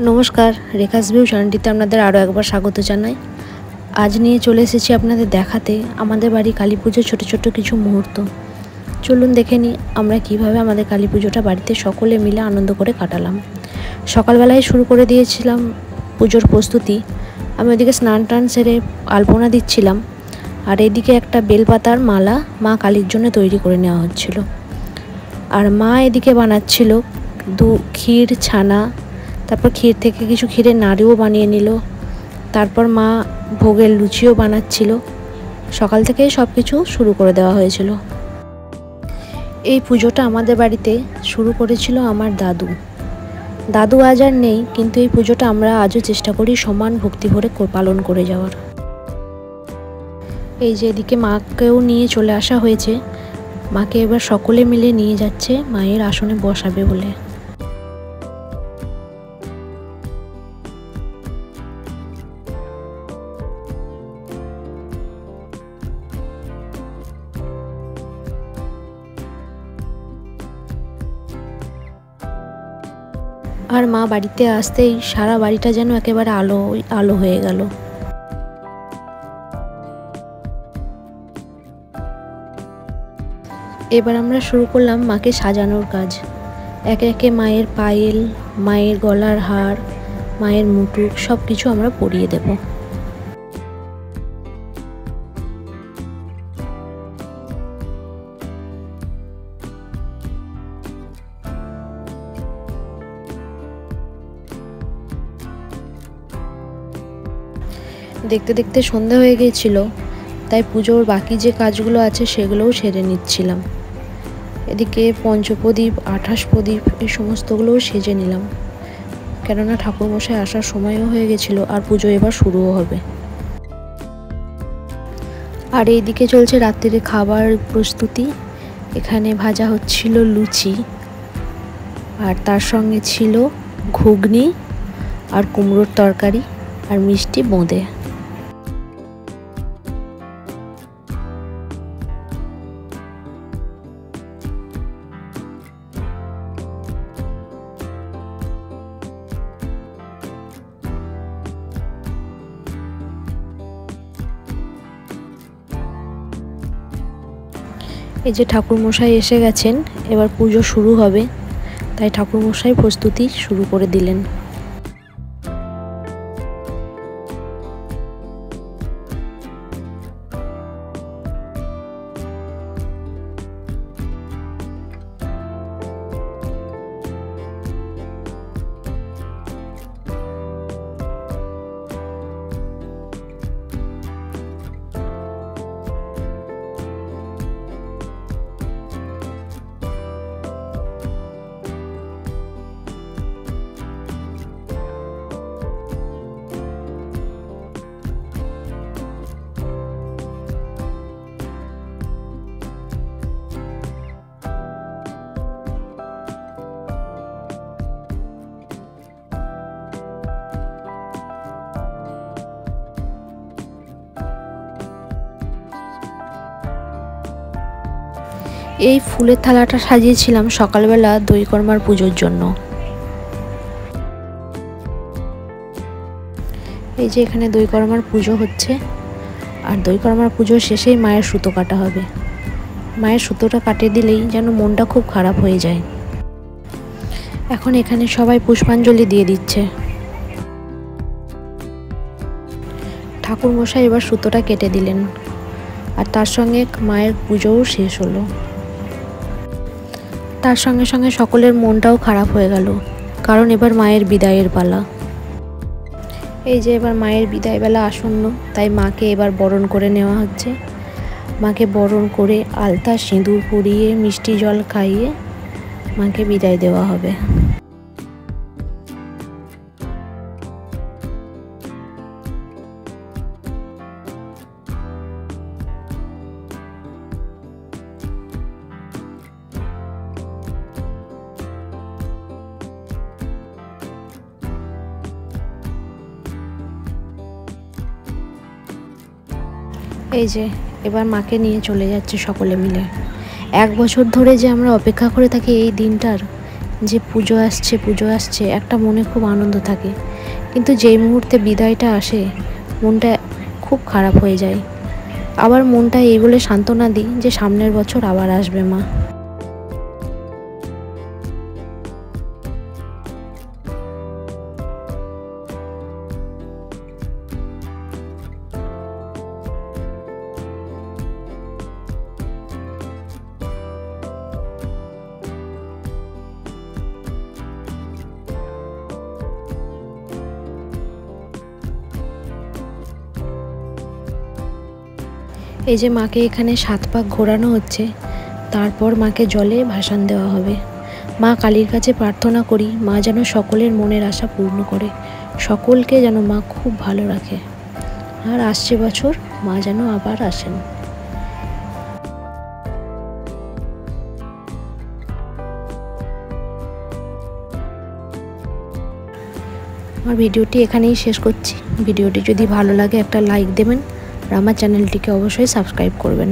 নমস্কার, রেখাস ভিউ চ্যানেলটিতে আপনাদের আরও একবার স্বাগত জানাই। আজ নিয়ে চলে এসেছি আপনাদের দেখাতে আমাদের বাড়ি কালী পুজোর ছোটো ছোটো কিছু মুহূর্ত। চলুন দেখে নিই আমরা কিভাবে আমাদের কালী পুজোটা বাড়িতে সকলে মিলে আনন্দ করে কাটালাম। সকালবেলায় শুরু করে দিয়েছিলাম পুজোর প্রস্তুতি। আমি ওদিকে স্নান টান সেরে আলপনা দিচ্ছিলাম, আর এদিকে একটা বেলপাতার মালা মা কালীর জন্য তৈরি করে নেওয়া হচ্ছিল। আর মা এদিকে বানাচ্ছিল ক্ষীর ছানা, তারপর ক্ষীর থেকে কিছু ক্ষীরের নাড়ুও বানিয়ে নিল। তারপর মা ভোগের লুচিও বানাচ্ছিল। সকাল থেকেই সব কিছু শুরু করে দেওয়া হয়েছিল। এই পুজোটা আমাদের বাড়িতে শুরু করেছিল আমার দাদু আজ আর নেই, কিন্তু এই পুজোটা আমরা আজও চেষ্টা করি সমান ভক্তি ভরে পালন করে যাওয়ার। এই যে এদিকে মাকেও নিয়ে চলে আসা হয়েছে, মাকে এবার সকলে মিলে নিয়ে যাচ্ছে মায়ের আসনে বসাবে বলে। আর মা বাড়িতে আসতেই সারা বাড়িটা যেন একেবারে আলো আলো হয়ে গেল। এবার আমরা শুরু করলাম মাকে সাজানোর কাজ। একে একে মায়ের পায়েল, মায়ের গলার হার, মায়ের মুকুট সব কিছু আমরা পরিয়ে দেব। দেখতে দেখতে সন্ধ্যা হয়ে গিয়েছিল, তাই পুজোর বাকি যে কাজগুলো আছে সেগুলোও সেরে নিচ্ছিলাম। এদিকে পঞ্চপ্রদীপ, 28 প্রদীপ এই সমস্তগুলোও সেজে নিলাম, কেননা ঠাকুরমশাই আসার সময়ও হয়ে গেছিল আর পুজো এবার শুরুও হবে। আর এইদিকে চলছে রাত্রিরে খাবার প্রস্তুতি। এখানে ভাজা হচ্ছিল লুচি, আর তার সঙ্গে ছিল ঘুগনি আর কুমড়োর তরকারি আর মিষ্টি বোঁদে। এই যে ঠাকুরমশাই এসে গেছেন, এবার পুজো শুরু হবে, তাই ঠাকুরমশাই প্রস্তুতি শুরু করে দিলেন। এই ফুলের থালাটা সাজিয়েছিলাম সকালবেলা দইকর্মার পুজোর জন্য। এই যে এখানে দইকর্মার পুজো হচ্ছে, আর দইকর্মার পুজো শেষেই মায়ের সুতো কাটা হবে। মায়ের সুতোটা কাটিয়ে দিলেই যেন মনটা খুব খারাপ হয়ে যায়। এখন এখানে সবাই পুষ্পাঞ্জলি দিয়ে দিচ্ছে। ঠাকুরমশাই এবার সুতোটা কেটে দিলেন, আর তার সঙ্গে মায়ের পুজোও শেষ হলো। তার সঙ্গে সঙ্গে সকলের মনটাও খারাপ হয়ে গেল, কারণ এবার মায়ের বিদায়ের পালা। এই যে এবার মায়ের বিদায় বেলা আসন্ন, তাই মাকে এবার বরণ করে নেওয়া হচ্ছে। মাকে বরণ করে আলতা সিঁদুর পরিয়ে মিষ্টি জল খাইয়ে মাকে বিদায় দেওয়া হবে। এই যে এবার মাকে নিয়ে চলে যাচ্ছে সকলে মিলে। 1 বছর ধরে যে আমরা অপেক্ষা করে থাকি এই দিনটার, যে পুজো আসছে একটা মনে খুব আনন্দ থাকে, কিন্তু যেই মুহূর্তে বিদায়টা আসে মনটা খুব খারাপ হয়ে যায়। আবার মনটা এই বলে সান্ত্বনা দিই যে সামনের বছর আবার আসবে মা। এই যে মাকে এখানে 7 পাক ঘোরানো হচ্ছে, তারপর মাকে জলে ভাসান দেওয়া হবে। মা কালীর কাছে প্রার্থনা করি মা যেন সকলের মনের আশা পূর্ণ করে, সকলকে যেন মা খুব ভালো রাখে, আর আসছে বছর মা যেন আবার আসেন। আমার ভিডিওটি এখানেই শেষ করছি। ভিডিওটি যদি ভালো লাগে একটা লাইক দেবেন আর আমার চ্যানেলটিকে অবশ্যই সাবস্ক্রাইব করবেন।